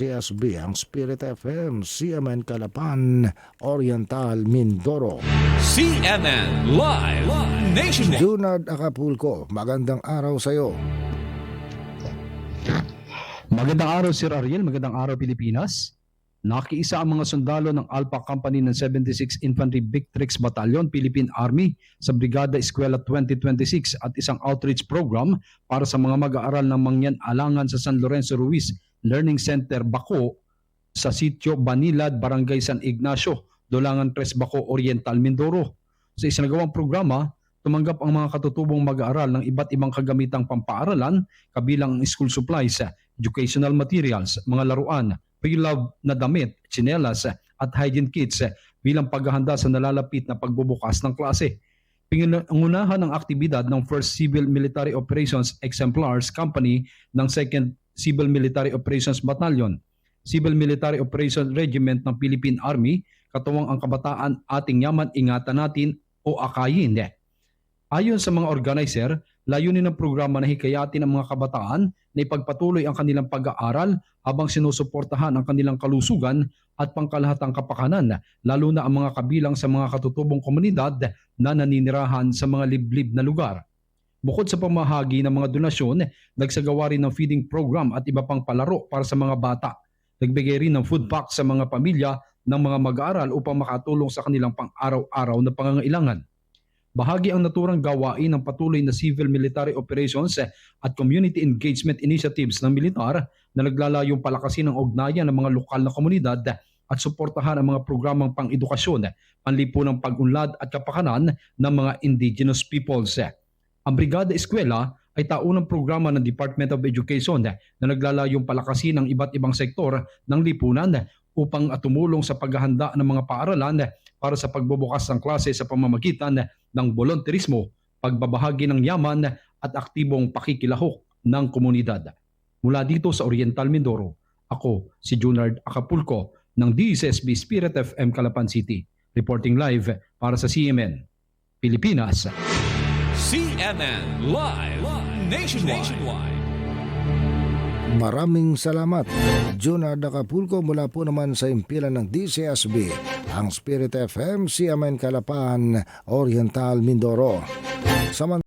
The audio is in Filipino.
CSB, ang Spirit FM, CMN Calapan, Oriental, Mindoro. CNN Live Nationwide. Junard Acapulco, magandang araw sa iyo. Magandang araw Sir Ariel, magandang araw Pilipinas. Nakiisa ang mga sundalo ng Alpha Company ng 76 Infantry Victrix Battalion, Philippine Army sa Brigada Eskwela 2026 at isang outreach program para sa mga mag-aaral ng Mangyan Alangan sa San Lorenzo Ruiz Learning Center, Baco sa sitio Banilad, Barangay San Ignacio, Dolangan 3, Baco, Oriental, Mindoro. Sa isinagawang programa, tumanggap ang mga katutubong mag-aaral ng iba't ibang kagamitang pampaaralan kabilang ang school supplies, educational materials, mga laruan, pre-love na damit, tsinelas at hygiene kits bilang paghahanda sa nalalapit na pagbubukas ng klase. Pinangunahan ng aktibidad ng 1st Civil Military Operations Exemplars Company ng 2nd Civil Military Operations Battalion, Civil Military Operations Regiment ng Philippine Army, katuwang ang kabataan ating yaman ingatan natin o akayin. Ayon sa mga organizer, layunin ng programa na hikayatin ang mga kabataan na ipagpatuloy ang kanilang pag-aaral habang sinusuportahan ang kanilang kalusugan at pangkalahatang kapakanan, lalo na ang mga kabilang sa mga katutubong komunidad na naninirahan sa mga liblib na lugar. Bukod sa pamahagi ng mga donasyon, nagsagawa rin ng feeding program at iba pang palaro para sa mga bata. Nagbigay rin ng food pack sa mga pamilya ng mga mag-aaral upang makatulong sa kanilang pang-araw-araw na pangangailangan. Bahagi ang naturang gawain ng patuloy na civil military operations at community engagement initiatives ng militar na naglalayong palakasin ang ugnayan ng mga lokal na komunidad at suportahan ang mga programang pang-edukasyon, panlipunang pag-unlad at kapakanan ng mga indigenous peoples. Ang Brigada Eskwela ay taunang programa ng Department of Education na naglalayong palakasin ang iba't ibang sektor ng lipunan upang tumulong sa paghahanda ng mga paaralan para sa pagbubukas ng klase sa pamamagitan ng volunteerismo, pagbabahagi ng yaman at aktibong pakikilahok ng komunidad. Mula dito sa Oriental Mindoro, ako si Junard Acapulco ng DSSB Spirit FM Calapan City, reporting live para sa CMN Pilipinas. CNN Live Nationwide. Maraming salamat, Junard Acapulco, mula po naman sa impilan ng DCSB, ang Spirit FM, CMN Calapan, Oriental, Mindoro.